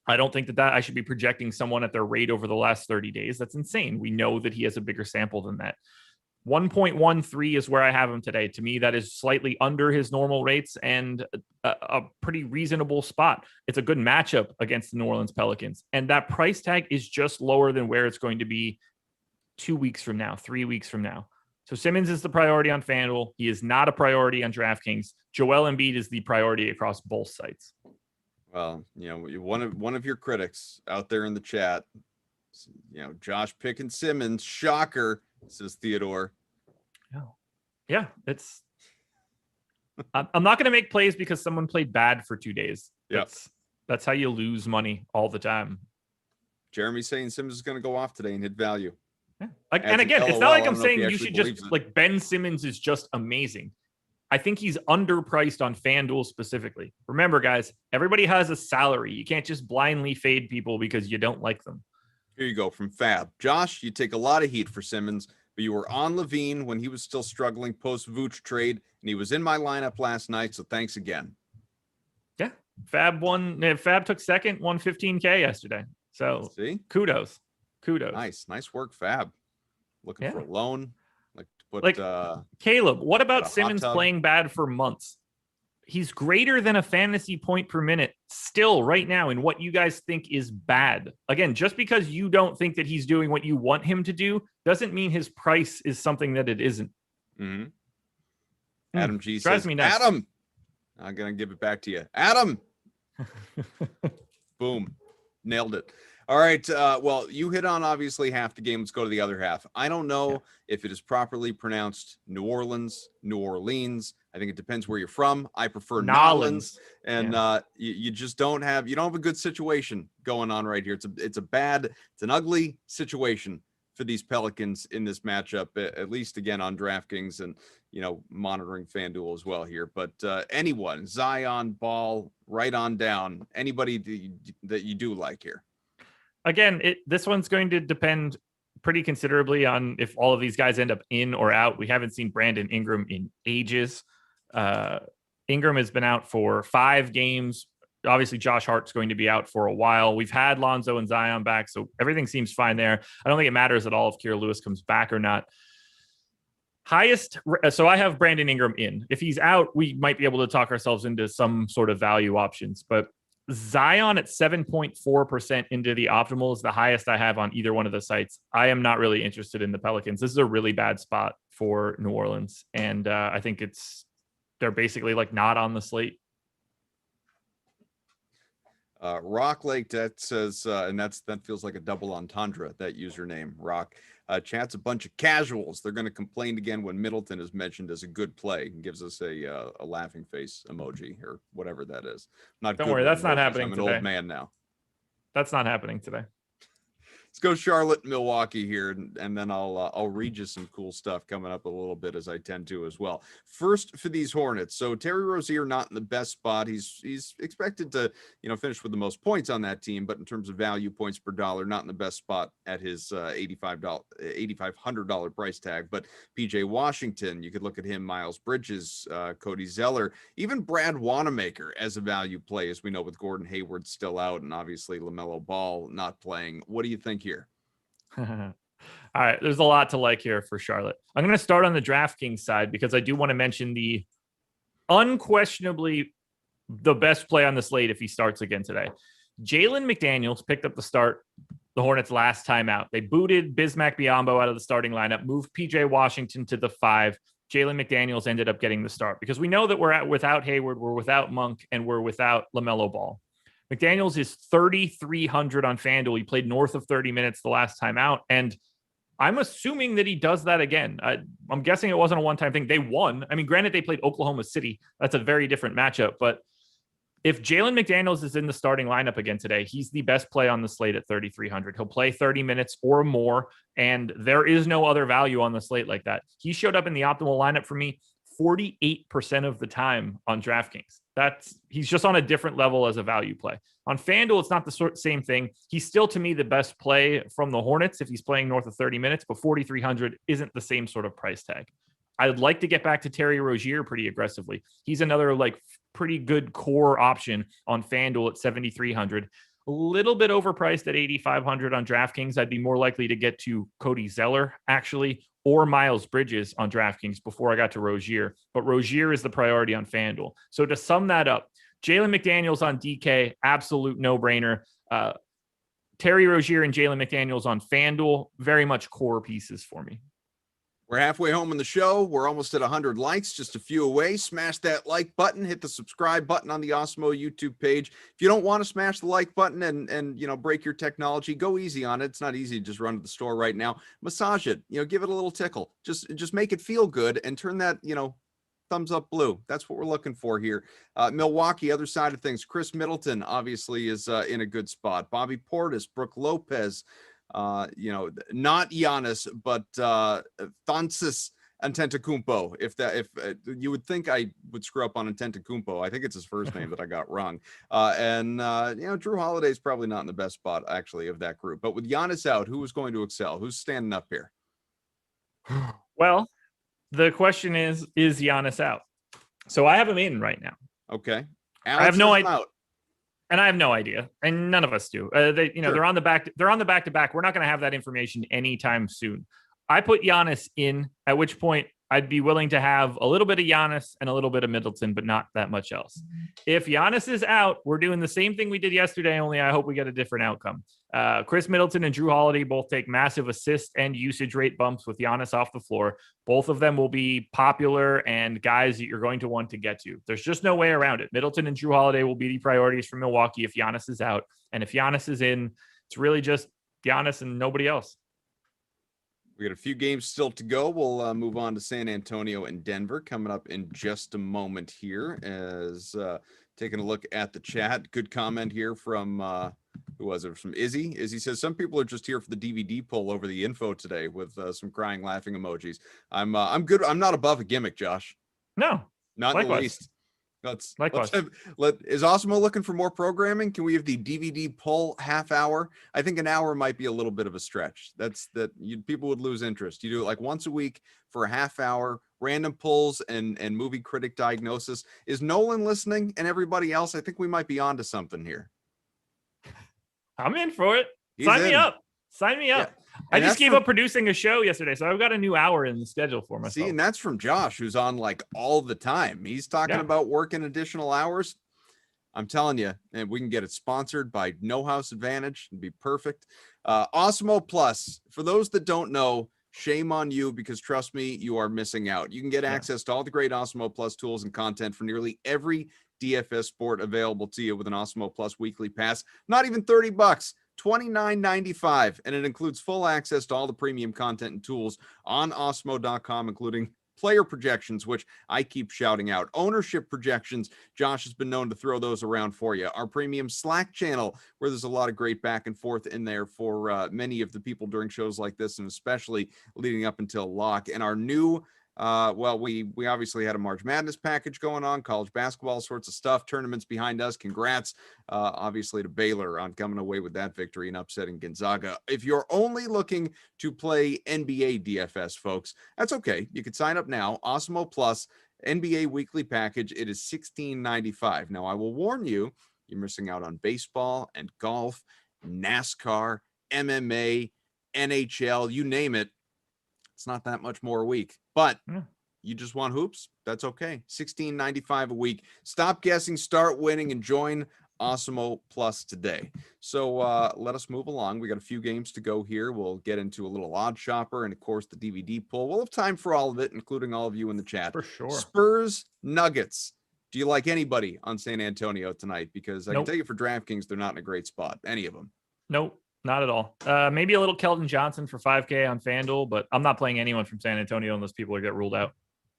B: I don't think that I should be projecting someone at their rate over the last 30 days. That's insane. We know that he has a bigger sample than that. 1.13 is where I have him today. To me, that is slightly under his normal rates and a pretty reasonable spot. It's a good matchup against the New Orleans Pelicans. And that price tag is just lower than where it's going to be 2 weeks from now, 3 weeks from now. So Simmons is the priority on FanDuel. He is not a priority on DraftKings. Joel Embiid is the priority across both sites.
A: Well, one of your critics out there in the chat, Josh picking Simmons, shocker, says Theodore.
B: Yeah, it's. I'm not going to make plays because someone played bad for 2 days. That's how you lose money all the time.
A: Jeremy's saying Simmons is going to go off today and hit value.
B: Yeah. And again, it's not like I'm saying you should just like Ben Simmons is just amazing. I think he's underpriced on FanDuel specifically. Remember, guys, everybody has a salary. You can't just blindly fade people because you don't like them.
A: Here you go from Fab. Josh, you take a lot of heat for Simmons, but you were on Levine when he was still struggling post-Vooch trade, and he was in my lineup last night, so thanks again.
B: Yeah. Fab took second, won 15K yesterday. So
A: see?
B: Kudos.
A: Nice work, Fab. Looking for a loan.
B: Caleb, what about Simmons playing bad for months? He's greater than a fantasy point per minute still right now in what you guys think is bad. Again, just because you don't think that he's doing what you want him to do doesn't mean his price is something that it isn't.
A: Mm-hmm. Adam G says, Adam, I'm going to give it back to you. Adam. Boom. Nailed it. All right. Well, you hit on obviously half the game. Let's go to the other half. I don't know if it is properly pronounced New Orleans, New Orleans. I think it depends where you're from. I prefer Nolans. And you just don't have a good situation going on right here. It's an ugly situation for these Pelicans in this matchup, at least again on DraftKings and, monitoring FanDuel as well here. But anyone, Zion, Ball, right on down, anybody that you do like here.
B: Again, this one's going to depend pretty considerably on if all of these guys end up in or out. We haven't seen Brandon Ingram in ages. Ingram has been out for 5 games. Obviously, Josh Hart's going to be out for a while. We've had Lonzo and Zion back, so everything seems fine there. I don't think it matters at all if Kira Lewis comes back or not. So I have Brandon Ingram in. If he's out, we might be able to talk ourselves into some sort of value options, but Zion at 7.4% into the optimal is the highest I have on either one of the sites. I am not really interested in the Pelicans. This is a really bad spot for New Orleans. And I think they're basically like not on the slate.
A: Rock Lake, that says, and that feels like a double entendre, that username, Rock. Chat's a bunch of casuals. They're going to complain again when Middleton is mentioned as a good play and gives us a laughing face emoji or whatever that is. Don't
B: worry, that's not happening
A: today.
B: I'm
A: an old man now.
B: That's not happening today.
A: Let's go Charlotte, Milwaukee here, and then I'll read you some cool stuff coming up a little bit as I tend to as well. First for these Hornets, so Terry Rozier not in the best spot. He's expected to finish with the most points on that team, but in terms of value points per dollar, not in the best spot at his $8,500 price tag. But PJ Washington, you could look at him, Miles Bridges, Cody Zeller, even Brad Wanamaker as a value play, as we know with Gordon Hayward still out and obviously LaMelo Ball not playing. What do you think here?
B: All right, there's a lot to like here for Charlotte. I'm going to start on the DraftKings side because I do want to mention the unquestionably the best play on the slate if he starts again today. Jalen McDaniels picked up the start the Hornets last time out. They booted Bismack Biyombo out of the starting lineup, moved PJ Washington to the 5. Jalen McDaniels ended up getting the start because we know that we're without Hayward, we're without Monk, and we're without LaMelo Ball. McDaniels is 3,300 on FanDuel. He played north of 30 minutes the last time out. And I'm assuming that he does that again. I'm guessing it wasn't a one-time thing. They won. I mean, granted, they played Oklahoma City. That's a very different matchup. But if Jalen McDaniels is in the starting lineup again today, he's the best play on the slate at 3,300. He'll play 30 minutes or more, and there is no other value on the slate like that. He showed up in the optimal lineup for me 48% of the time on DraftKings. He's just on a different level as a value play. On FanDuel, it's not the same thing. He's still, to me, the best play from the Hornets if he's playing north of 30 minutes, but 4,300 isn't the same sort of price tag. I'd like to get back to Terry Rozier pretty aggressively. He's another pretty good core option on FanDuel at 7,300. A little bit overpriced at 8,500 on DraftKings. I'd be more likely to get to Cody Zeller, actually, or Miles Bridges on DraftKings before I got to Rozier. But Rozier is the priority on FanDuel. So to sum that up, Jalen McDaniels on DK, absolute no-brainer. Terry Rozier and Jalen McDaniels on FanDuel, very much core pieces for me.
A: We're halfway home in the show. We're almost at 100 likes, just a few away. Smash that like button, hit the subscribe button on the Awesemo YouTube page. If you don't want to smash the like button and break your technology, go easy on it. It's not easy to just run to the store right now. Massage it, give it a little tickle. Just make it feel good and turn that, thumbs up blue. That's what we're looking for here. Milwaukee, other side of things. Chris Middleton obviously is in a good spot. Bobby Portis, Brooke Lopez, not Giannis, but Thanasis Antetokounmpo. If you would think I would screw up on Antetokounmpo, I think it's his first name that I got wrong. And Drew Holiday's probably not in the best spot actually of that group. But with Giannis out, who is going to excel? Who's standing up here?
B: Well, the question is Giannis out? So I have him in right now.
A: Okay.
B: Alex, I have no idea. And I have no idea, and none of us do. Sure. They're on the back. They're on the back-to-back. We're not going to have that information anytime soon. I put Giannis in, at which point I'd be willing to have a little bit of Giannis and a little bit of Middleton, but not that much else. If Giannis is out, we're doing the same thing we did yesterday, only I hope we get a different outcome. Chris Middleton and Drew Holiday both take massive assist and usage rate bumps with Giannis off the floor. Both of them will be popular and guys that you're going to want to get to. There's just no way around it. Middleton and Drew Holiday will be the priorities for Milwaukee if Giannis is out. And if Giannis is in, it's really just Giannis and nobody else.
A: We got a few games still to go. We'll move on to San Antonio and Denver coming up in just a moment here as taking a look at the chat. Good comment here from, who was it? From Izzy. Izzy says, some people are just here for the DVD pull over the info today with some crying, laughing emojis. I'm good. I'm not above a gimmick, Josh.
B: No,
A: not
B: likewise.
A: In the least.
B: Likewise.
A: Is Awesemo looking for more programming? Can we have the DVD pull half hour? I think an hour might be a little bit of a stretch. People would lose interest. You do it like once a week for a half hour, random pulls and movie critic diagnosis. Is Nolan listening and everybody else? I think we might be onto something here.
B: I'm in for it. Sign me up. Yeah. I just gave up producing a show yesterday, so I've got a new hour in the schedule for myself.
A: See, and that's from Josh, who's on like all the time. He's talking about working additional hours. I'm telling you, and we can get it sponsored by No House Advantage. It'd be perfect. Awesemo Plus, for those that don't know, shame on you, because trust me, you are missing out. You can get access to all the great Awesemo Plus tools and content for nearly every DFS sport available to you with an Awesemo Plus weekly pass. Not even $30. $29.95, and it includes full access to all the premium content and tools on Awesemo.com, including player projections, which I keep shouting out, ownership projections. Josh has been known to throw those around for you. Our premium Slack channel, where there's a lot of great back and forth in there for many of the people during shows like this, and especially leading up until lock. And our new we obviously had a March Madness package going on, college basketball, sorts of stuff, tournaments behind us. Congrats, obviously, to Baylor on coming away with that victory and upsetting Gonzaga. If you're only looking to play NBA DFS, folks, that's okay. You can sign up now. Awesemo Plus NBA weekly package. It is $16.95. Now, I will warn you, you're missing out on baseball and golf, NASCAR, MMA, NHL, you name it. It's not that much more a week, but you just want hoops? That's okay. $16.95 a week. Stop guessing, start winning, and join Awesemo Plus today. So let us move along. We got a few games to go here. We'll get into a little odd shopper and, of course, the DVD pull. We'll have time for all of it, including all of you in the chat.
B: For sure.
A: Spurs, Nuggets. Do you like anybody on San Antonio tonight? Because I can tell you for DraftKings, they're not in a great spot. Any of them.
B: Nope. Not at all. Maybe a little Keldon Johnson for 5K on FanDuel, but I'm not playing anyone from San Antonio unless people get ruled out.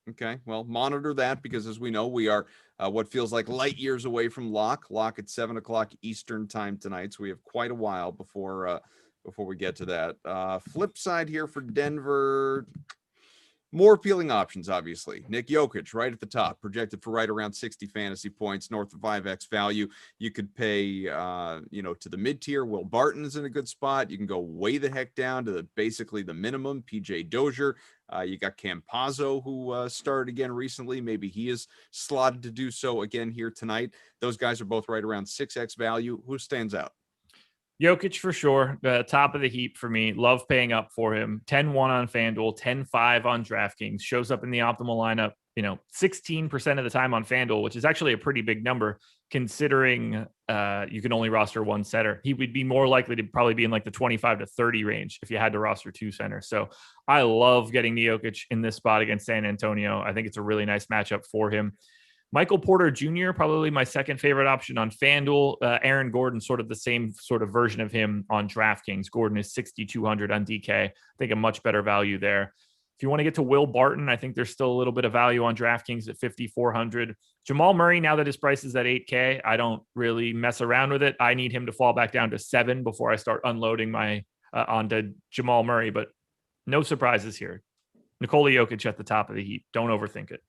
A: Okay, well, monitor that because as we know, we are what feels like light years away from lock at 7:00 Eastern time tonight. So we have quite a while before we get to that. Flip side here for Denver. More appealing options, obviously. Nick Jokic, right at the top, projected for right around 60 fantasy points, north of 5x value. You could pay, to the mid-tier. Will Barton's in a good spot. You can go way the heck down to basically the minimum. PJ Dozier. You got Campazzo, who started again recently. Maybe he is slotted to do so again here tonight. Those guys are both right around 6x value. Who stands out?
B: Jokic for sure. Top of the heap for me. Love paying up for him. 10-1 on FanDuel, 10-5 on DraftKings. Shows up in the optimal lineup, 16% of the time on FanDuel, which is actually a pretty big number considering you can only roster one center. He would be more likely to probably be in like the 25 to 30 range if you had to roster two centers. So I love getting the Jokic in this spot against San Antonio. I think it's a really nice matchup for him. Michael Porter Jr., probably my second favorite option on FanDuel. Aaron Gordon, sort of the same sort of version of him on DraftKings. Gordon is 6,200 on DK. I think a much better value there. If you want to get to Will Barton, I think there's still a little bit of value on DraftKings at 5,400. Jamal Murray, now that his price is at 8K, I don't really mess around with it. I need him to fall back down to 7 before I start unloading my onto Jamal Murray, but no surprises here. Nikola Jokic at the top of the heap. Don't overthink it.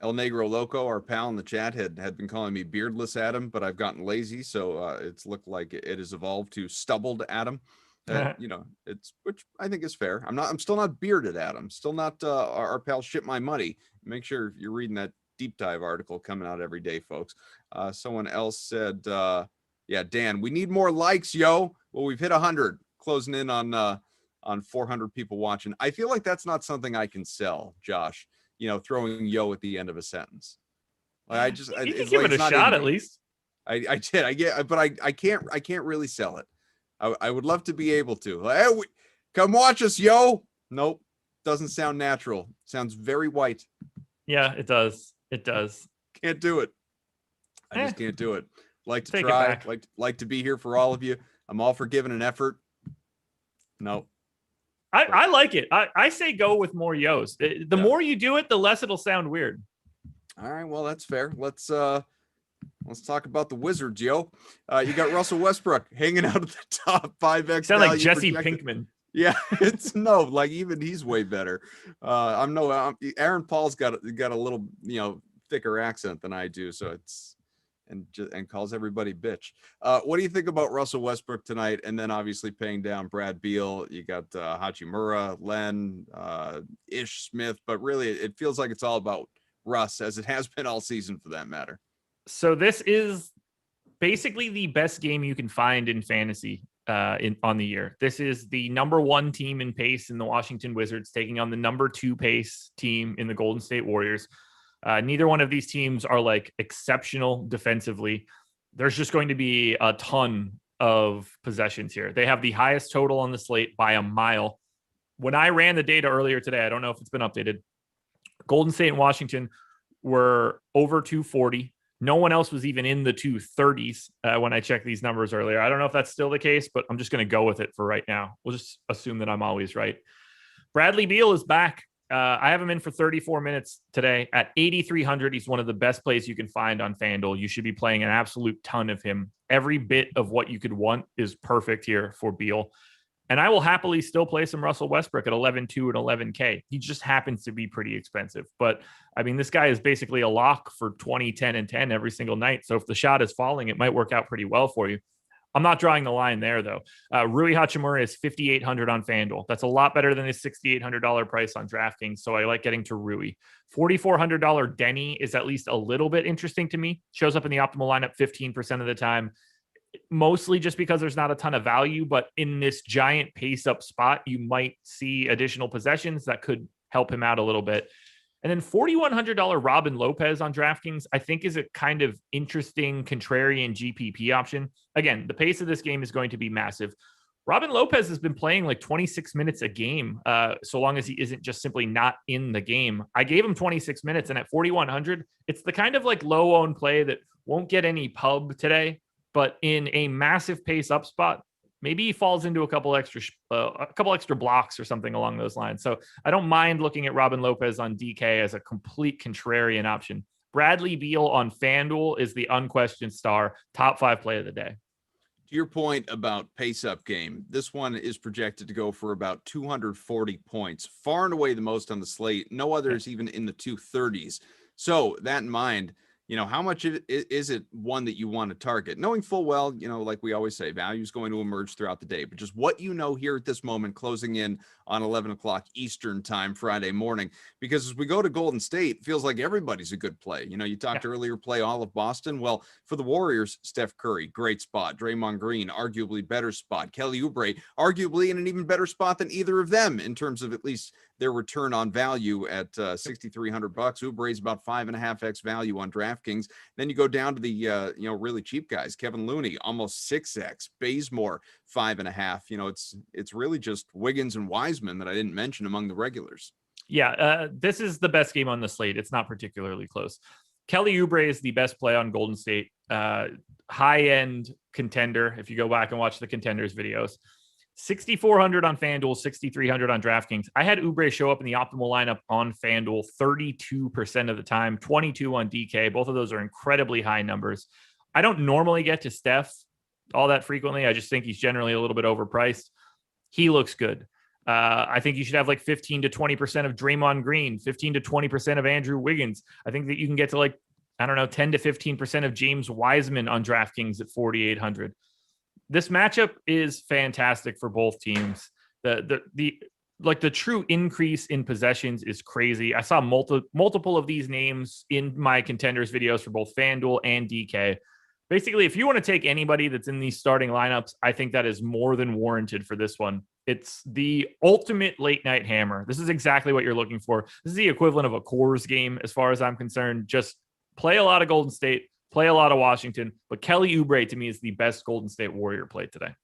A: El Negro Loco, our pal in the chat, had been calling me Beardless Adam, but I've gotten lazy, so it's looked like it has evolved to Stubbled Adam. It's which I think is fair. I'm still not Bearded Adam. Still not our pal Ship My Money. Make sure you're reading that deep dive article coming out every day, folks. Someone else said, Dan, we need more likes, yo. Well, we've hit 100, closing in on 400 people watching. I feel like that's not something I can sell, Josh. Throwing yo at the end of a sentence. I just
B: you can give it a shot at least.
A: I did. But I can't really sell it. I would love to be able to. Hey, come watch us, yo. Nope, doesn't sound natural. Sounds very white.
B: Yeah, it does. It does.
A: Can't do it. I just can't do it. Like to try. Like to be here for all of you. I'm all for giving an effort. No.
B: I like it. I say go with more yos. The more you do it, the less it'll sound weird.
A: All right, well, that's fair. Let's talk about the Wizards, yo. You got Russell Westbrook hanging out at the top, 5x.
B: Sound like Jesse Pinkman.
A: Yeah, even he's way better. Aaron Paul's got a little thicker accent than I do, so it's and calls everybody bitch. What do you think about Russell Westbrook tonight? And then obviously paying down Brad Beal. You got Hachimura, Len, Ish Smith, but really it feels like it's all about Russ, as it has been all season for that matter.
B: So this is basically the best game you can find in fantasy on the year. This is the number 1 team in pace in the Washington Wizards taking on the number 2 pace team in the Golden State Warriors. Neither one of these teams are like exceptional defensively. There's just going to be a ton of possessions here. They have the highest total on the slate by a mile. When I ran the data earlier today, I don't know if it's been updated. Golden State and Washington were over 240. No one else was even in the 230s when I checked these numbers earlier. I don't know if that's still the case, but I'm just going to go with it for right now. We'll just assume that I'm always right. Bradley Beal is back. I have him in for 34 minutes today at 8,300. He's one of the best plays you can find on FanDuel. You should be playing an absolute ton of him. Every bit of what you could want is perfect here for Beal. And I will happily still play some Russell Westbrook at 11.2 and 11K. He just happens to be pretty expensive. But, I mean, this guy is basically a lock for 20, 10, and 10 every single night. So if the shot is falling, it might work out pretty well for you. I'm not drawing the line there, though. Rui Hachimura is 5,800 on FanDuel. That's a lot better than his $6,800 price on DraftKings, so I like getting to Rui. $4,400 Denny is at least a little bit interesting to me. Shows up in the optimal lineup 15% of the time, mostly just because there's not a ton of value, but in this giant pace-up spot, you might see additional possessions that could help him out a little bit. And then $4,100 Robin Lopez on DraftKings, I think, is a kind of interesting contrarian GPP option. Again, the pace of this game is going to be massive. Robin Lopez has been playing like 26 minutes a game, so long as he isn't just simply not in the game. I gave him 26 minutes, and at 4,100, it's the kind of like low-owned play that won't get any pub today, but in a massive pace-up spot, maybe he falls into a couple extra blocks or something along those lines. So I don't mind looking at Robin Lopez on DK as a complete contrarian option. Bradley Beal on FanDuel is the unquestioned star, top 5 play of the day.
A: To your point about pace-up game, this one is projected to go for about 240 points, far and away the most on the slate. No others even in the 230s. So that in mind, how much is it one that you want to target? Knowing full well, like we always say, value is going to emerge throughout the day, but just what here at this moment, closing in on 11 o'clock Eastern time, Friday morning, because as we go to Golden State, it feels like everybody's a good play. You talked earlier, play all of Boston. Well, for the Warriors, Steph Curry, great spot. Draymond Green, arguably better spot. Kelly Oubre, arguably in an even better spot than either of them in terms of at least their return on value at $6,300. Oubre is about 5.5x value on DraftKings. Then you go down to the really cheap guys. Kevin Looney, almost 6x. Bazemore, 5.5. It's really just Wiggins and Wiseman that I didn't mention among the regulars.
B: Yeah, this is the best game on the slate. It's not particularly close. Kelly Oubre is the best play on Golden State. High-end contender, if you go back and watch the contenders videos. 6,400 on FanDuel, 6,300 on DraftKings. I had Oubre show up in the optimal lineup on FanDuel 32% of the time, 22 on DK. Both of those are incredibly high numbers. I don't normally get to Steph all that frequently. I just think he's generally a little bit overpriced. He looks good. I think you should have like 15 to 20% of Draymond Green, 15 to 20% of Andrew Wiggins. I think that you can get to 10 to 15% of James Wiseman on DraftKings at 4,800. This matchup is fantastic for both teams. The true increase in possessions is crazy. I saw multiple of these names in my contenders videos for both FanDuel and DK. Basically, if you want to take anybody that's in these starting lineups, I think that is more than warranted for this one. It's the ultimate late night hammer. This is exactly what you're looking for. This is the equivalent of a Coors game as far as I'm concerned. Just play a lot of Golden State, play a lot of Washington, but Kelly Oubre to me is the best Golden State Warrior play today.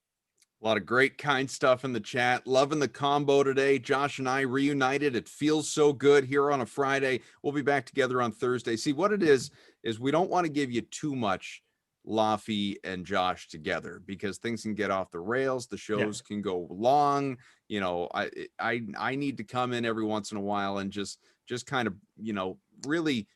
A: A lot of great, kind stuff in the chat. Loving the combo today. Josh and I reunited. It feels so good here on a Friday. We'll be back together on Thursday. See, what it is we don't want to give you too much Laffy and Josh together because things can get off the rails. The shows can go long. I need to come in every once in a while and just kind of,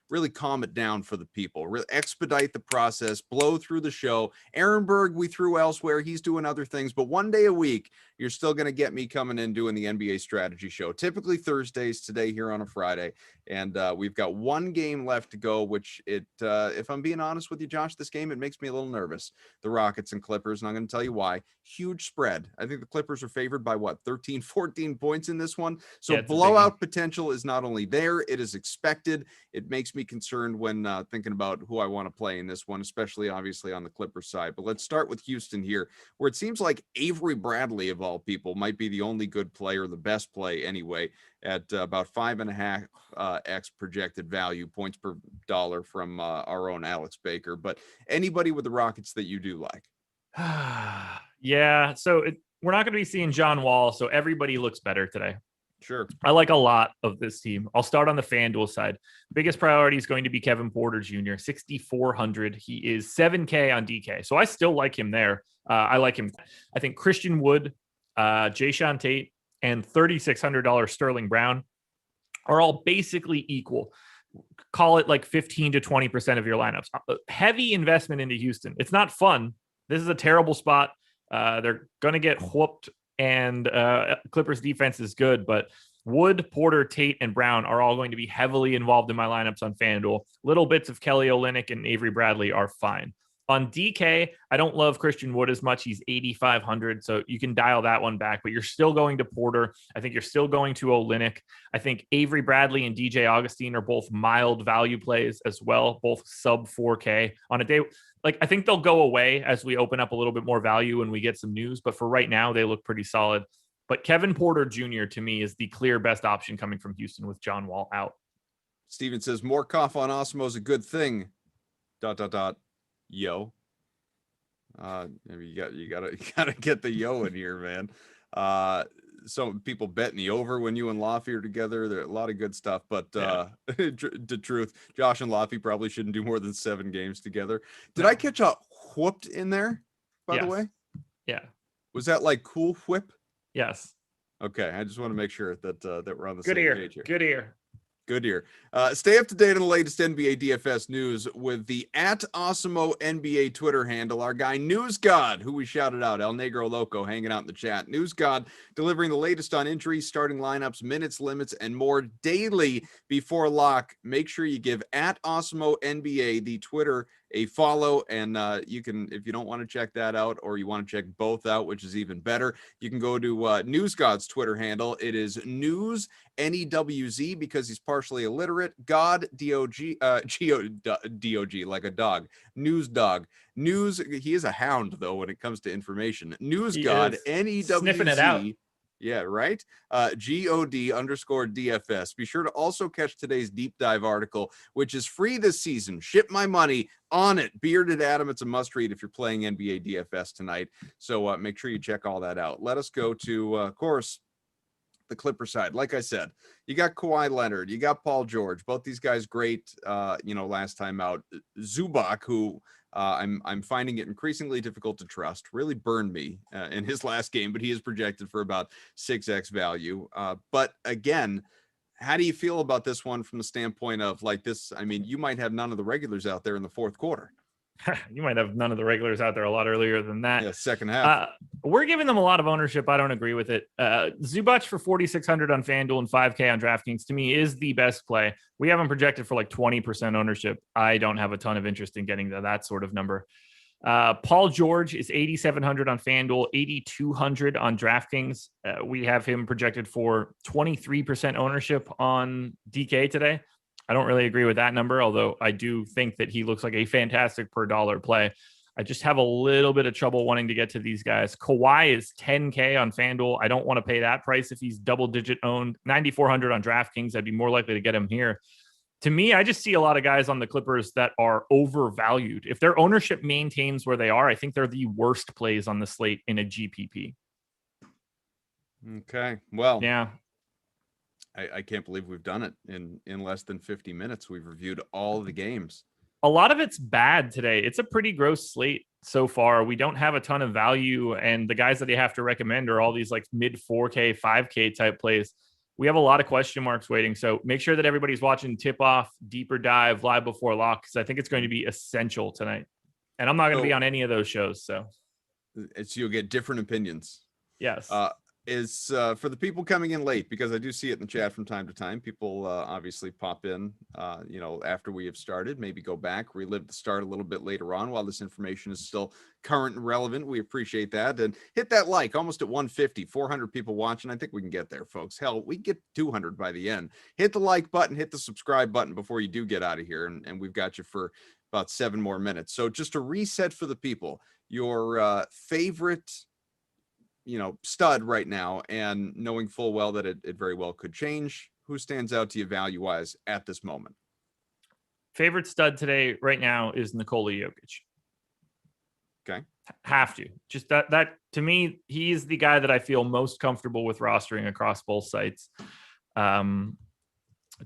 A: really calm it down for the people, really expedite the process, blow through the show. Aaron Berg, we threw elsewhere. He's doing other things, but one day a week, you're still going to get me coming in doing the NBA strategy show, typically Thursdays, today here on a Friday. And we've got one game left to go, which if I'm being honest with you, Josh, this game, it makes me a little nervous. The Rockets and Clippers, and I'm going to tell you why. Huge spread. I think the Clippers are favored by 13, 14 points in this one. So blowout potential is not only there, it is expected. It makes me concerned when thinking about who I want to play in this one, especially obviously on the Clippers side. But let's start with Houston here, where it seems like Avery Bradley, of all people, might be the only good player, the best play anyway, at about 5.5x projected value, points per dollar from our own Alex Baker. But anybody with the Rockets that you do like?
B: Yeah, so we're not going to be seeing John Wall, so everybody looks better today.
A: Sure.
B: I like a lot of this team. I'll start on the FanDuel side. Biggest priority is going to be Kevin Porter Jr., 6,400. He is 7K on DK. So I still like him there. I like him. I think Christian Wood, Jayshawn Tate, and $3,600 Sterling Brown are all basically equal. Call it like 15 to 20% of your lineups. Heavy investment into Houston. It's not fun. This is a terrible spot. They're going to get whooped. And Clippers defense is good, but Wood, Porter, Tate, and Brown are all going to be heavily involved in my lineups on FanDuel. Little bits of Kelly Olynyk and Avery Bradley are fine. On DK, I don't love Christian Wood as much. He's 8,500, so you can dial that one back, but you're still going to Porter. I think you're still going to Olynyk. I think Avery Bradley and DJ Augustine are both mild value plays as well, both sub 4K on a day. I think they'll go away as we open up a little bit more value and we get some news, but for right now, they look pretty solid. But Kevin Porter Jr. to me is the clear best option coming from Houston with John Wall out.
A: Steven says more cough on Awesemo is a good thing. ... Yo. Maybe you gotta get the yo in here, man. Some people betting the over when you and Laffy are together. There are a lot of good stuff, but the truth, Josh and Laffy probably shouldn't do more than 7 games together. Did I catch a whooped in there, by the way?
B: Yeah.
A: Was that like Cool Whip?
B: Yes.
A: Okay, I just want to make sure that that we're on the
B: Good
A: same
B: ear.
A: page here.
B: Good ear.
A: Good ear. Stay up to date on the latest NBA DFS news with the @Awesemo NBA Twitter handle. Our guy News God, who we shouted out, El Negro Loco, hanging out in the chat. News God delivering the latest on injuries, starting lineups, minutes, limits, and more daily before lock. Make sure you give @Awesemo NBA the Twitter a follow, and you can, if you don't want to check that out or you want to check both out, which is even better, you can go to News God's Twitter handle. It is News NEWZ because he's partially illiterate. God DOG DOG like a dog. News dog. News. He is a hound though when it comes to information. News God NEWZ.
B: Sniffing it out.
A: Yeah, right. GOD_DFS. Be sure to also catch today's deep dive article, which is free this season. Ship my money on it. Bearded Adam. It's a must read if you're playing NBA DFS tonight. So make sure you check all that out. Let us go to, of course, the Clipper side. Like I said, you got Kawhi Leonard, you got Paul George, both these guys great. Last time out, Zubac, who I'm finding it increasingly difficult to trust, really burned me in his last game, but he is projected for about 6x value. But again, how do you feel about this one from the standpoint of like this? I mean, you might have none of the regulars out there in the fourth quarter.
B: You might have none of the regulars out there a lot earlier than that.
A: Yeah, second half.
B: We're giving them a lot of ownership. I don't agree with it. Zubac for 4,600 on Fanduel and 5K on Draftkings to me is the best play. We have him projected for like 20% ownership. I don't have a ton of interest in getting to that sort of number. Paul George is 8,700 on Fanduel, 8,200 on DraftKings. We have him projected for 23% ownership on DK today. I don't really agree with that number, although I do think that he looks like a fantastic per dollar play. I just have a little bit of trouble wanting to get to these guys. Kawhi is 10K on FanDuel. I don't want to pay that price if he's double-digit owned. 9,400 on DraftKings. I'd be more likely to get him here. To me, I just see a lot of guys on the Clippers that are overvalued. If their ownership maintains where they are, I think they're the worst plays on the slate in a GPP.
A: Okay, well,
B: yeah.
A: I can't believe we've done it in less than 50 minutes. We've reviewed all the games.
B: A lot of it's bad today. It's a pretty gross slate so far. We don't have a ton of value, and the guys that you have to recommend are all these like mid 4K, 5K type plays. We have a lot of question marks waiting. So make sure that everybody's watching Tip Off, Deeper Dive, Live Before Lock, because I think it's going to be essential tonight. And I'm not going to be on any of those shows. So
A: you'll get different opinions.
B: Yes.
A: Is for the people coming in late, because I do see it in the chat from time to time. People obviously pop in, after we have started, maybe go back, relive the start a little bit later on while this information is still current and relevant. We appreciate that. And hit that like, almost at 150, 400 people watching. I think we can get there, folks. Hell, we get 200 by the end. Hit the like button, hit the subscribe button before you do get out of here. And we've got you for about 7 more minutes. So just to reset for the people, your favorite stud right now, and knowing full well that it very well could change, who stands out to you value wise at this moment?
B: Favorite stud today right now is Nikola Jokic.
A: Okay.
B: Have to. Just that to me, he's the guy that I feel most comfortable with rostering across both sites.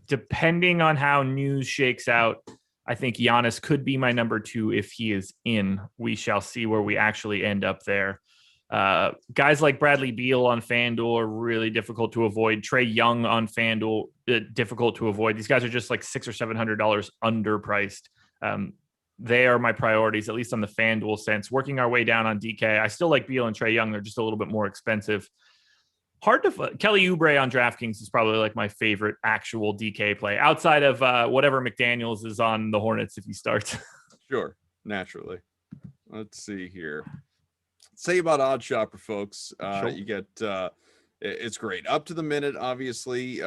B: Depending on how news shakes out, I think Giannis could be my number 2 if he is in. We shall see where we actually end up there. Guys like Bradley Beal on FanDuel are really difficult to avoid. Trae Young on FanDuel, difficult to avoid. These guys are just like $600 or $700 underpriced. They are my priorities, at least on the FanDuel sense. Working our way down on DK, I still like Beal and Trae Young. They're just a little bit more expensive. Hard to Kelly Oubre on DraftKings is probably like my favorite actual DK play outside of whatever McDaniels is on the Hornets if he starts.
A: Sure, naturally. Let's see here. Say about Odd Shopper, folks.
B: Sure.
A: You get it's great up to the minute. Obviously,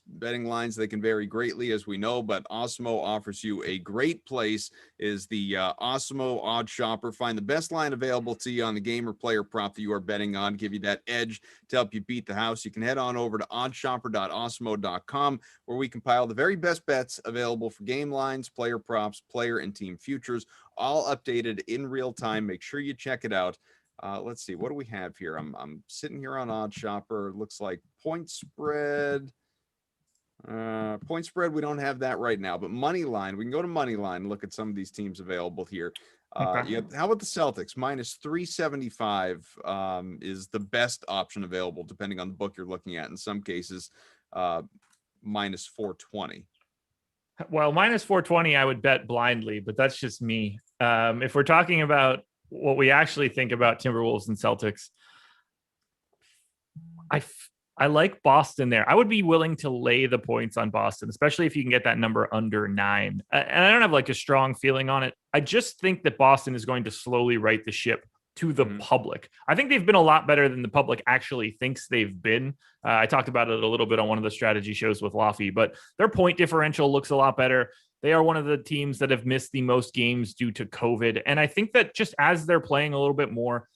A: betting lines, they can vary greatly, as we know, but Awesemo offers you a great place. Is the Awesemo Odd Shopper. Find the best line available to you on the game or player prop that you are betting on, give you that edge to help you beat the house. You can head on over to oddshopper.awesemo.com, where we compile the very best bets available for game lines, player props, player and team futures, all updated in real time. Make sure you check it out. Let's see, what do we have here? I'm sitting here on Odd Shopper. Looks like point spread. Point spread, we don't have that right now, but money line, we can go to money line, look at some of these teams available here.
B: Okay.
A: How about the Celtics? Minus 375 is the best option available, depending on the book you're looking at. In some cases, minus 420.
B: Well, minus 420, I would bet blindly, but that's just me. If we're talking about what we actually think about Timberwolves and Celtics, I like Boston there. I would be willing to lay the points on Boston, especially if you can get that number under 9. And I don't have like a strong feeling on it. I just think that Boston is going to slowly right the ship to the public. I think they've been a lot better than the public actually thinks they've been. I talked about it a little bit on one of the strategy shows with Laffy, but their point differential looks a lot better. They are one of the teams that have missed the most games due to COVID. And I think that just as they're playing a little bit more,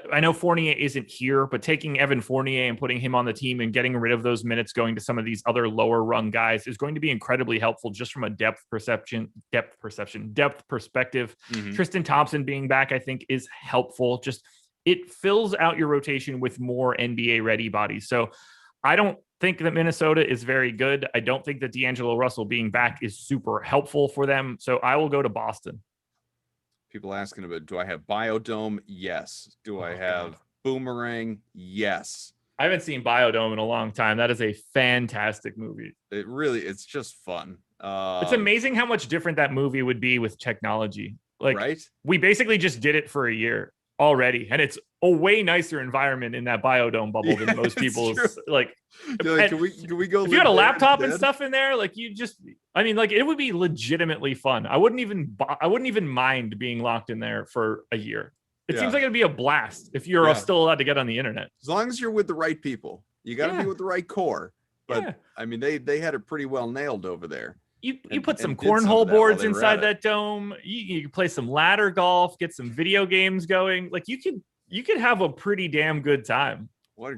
B: I know Fournier isn't here, but taking Evan Fournier and putting him on the team and getting rid of those minutes going to some of these other lower rung guys is going to be incredibly helpful just from a depth perspective. Tristan Thompson being back, I think, is helpful. Just it fills out your rotation with more NBA ready bodies. So I don't think that Minnesota is very good. I don't think that D'Angelo Russell being back is super helpful for them. So I will go to Boston.
A: People asking about, do I have Biodome? Yes. Do I have Boomerang? Yes.
B: I haven't seen Biodome in a long time. That is a fantastic movie.
A: It's just fun.
B: It's amazing how much different that movie would be with technology. Like,
A: right?
B: We basically just did it for a year already, and it's a way nicer environment in that Biodome bubble than most people's. Like,
A: can we go?
B: If you had a laptop and stuff in there, like it would be legitimately fun. I wouldn't even mind being locked in there for a year. It seems like it'd be a blast if you're still allowed to get on the internet.
A: As long as you're with the right people, you got to be with the right core. But I mean, they had it pretty well nailed over there.
B: You put some cornhole boards inside that dome. You can play some ladder golf, get some video games going. Like you could have a pretty damn good time.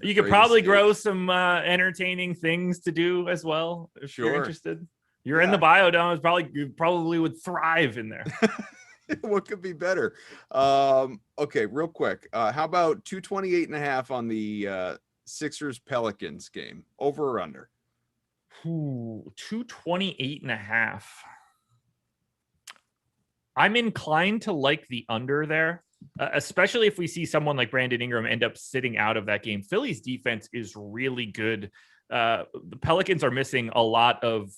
B: You could probably grow some entertaining things to do as well if you're interested. You're in the Biodome. You probably would thrive in there.
A: What could be better? Okay, real quick. How about 228.5 on the Sixers Pelicans game? Over or under?
B: 228.5. I'm inclined to like the under there, especially if we see someone like Brandon Ingram end up sitting out of that game. Philly's defense is really good. The Pelicans are missing a lot of,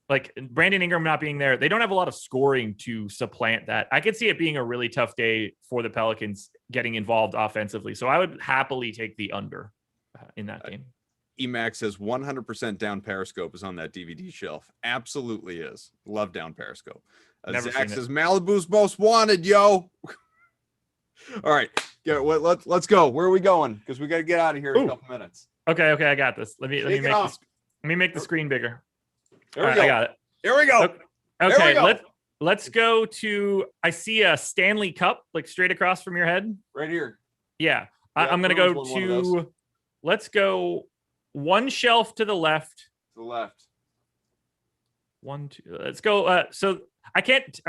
B: like, Brandon Ingram not being there. They don't have a lot of scoring to supplant that. I could see it being a really tough day for the Pelicans getting involved offensively. So I would happily take the under in that game.
A: Emax says 100% Down Periscope is on that DVD shelf. Absolutely is. Love Down Periscope. Zach says Malibu's most wanted, yo. All right, let's go. Where are we going? Because we got to get out of here in a couple minutes.
B: Okay, I got this. Let me make the screen bigger.
A: There we go.
B: I got it.
A: Here we go.
B: Okay, let's go to. I see a Stanley Cup like straight across from your head.
A: Right here.
B: Yeah, I'm gonna go to. Let's go. One shelf to the left.
A: To the left.
B: 1, 2. Let's go. So I think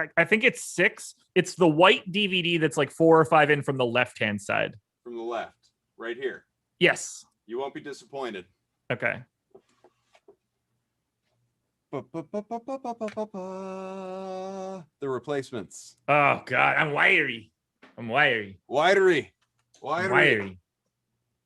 B: it's 6. It's the white DVD that's like 4 or 5 in from the left-hand side.
A: From the left. Right here.
B: Yes.
A: You won't be disappointed.
B: Okay.
A: The replacements.
B: Oh, God. I'm wiry.
A: Widery.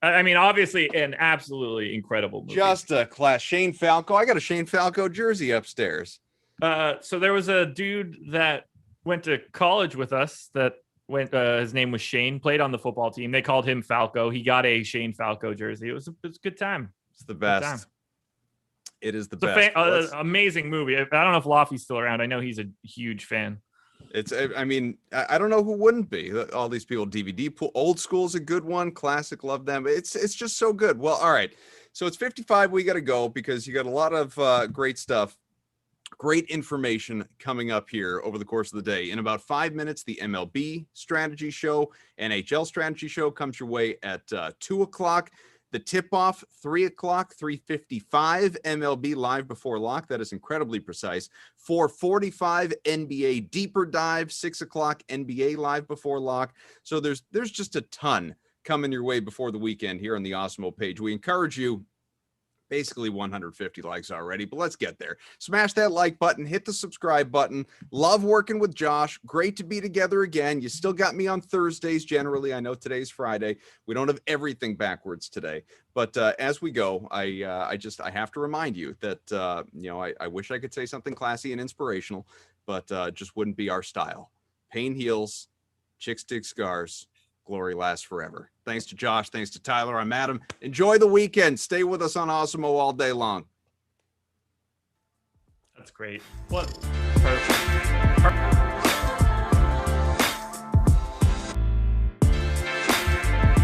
B: I mean, obviously, an absolutely incredible movie.
A: Just a class. Shane Falco. I got a Shane Falco jersey upstairs.
B: So there was a dude that went to college with us that his name was Shane, played on the football team. They called him Falco. He got a Shane Falco jersey. It was a good time.
A: It's the best. It is the best.
B: Amazing movie. I don't know if Laffy's still around. I know he's a huge fan.
A: I mean, I don't know who wouldn't be. All these people, DVD pool, Old School's a good one. Classic, love them. It's just so good. Well, all right. So it's 55. We got to go because you got a lot of great stuff, great information coming up here over the course of the day. In about 5 minutes, the MLB strategy show, NHL strategy show comes your way at 2 o'clock. The tip-off, 3 o'clock, 3:55, MLB Live Before Lock. That is incredibly precise. 4:45, NBA Deeper Dive, 6 o'clock, NBA Live Before Lock. So there's just a ton coming your way before the weekend here on the Awesemo page. We encourage you, basically 150 likes already, but let's get there. Smash that like button, hit the subscribe button. Love working with Josh. Great to be together again. You still got me on Thursdays generally. I know today's Friday. We don't have everything backwards today, but as we go, I have to remind you that I wish I could say something classy and inspirational, but just wouldn't be our style. Pain heals, chicks dig scars, glory lasts forever. Thanks to Josh. Thanks to Tyler. I'm Adam. Enjoy the weekend. Stay with us on Awesemo all day long.
B: That's great. What? Perfect.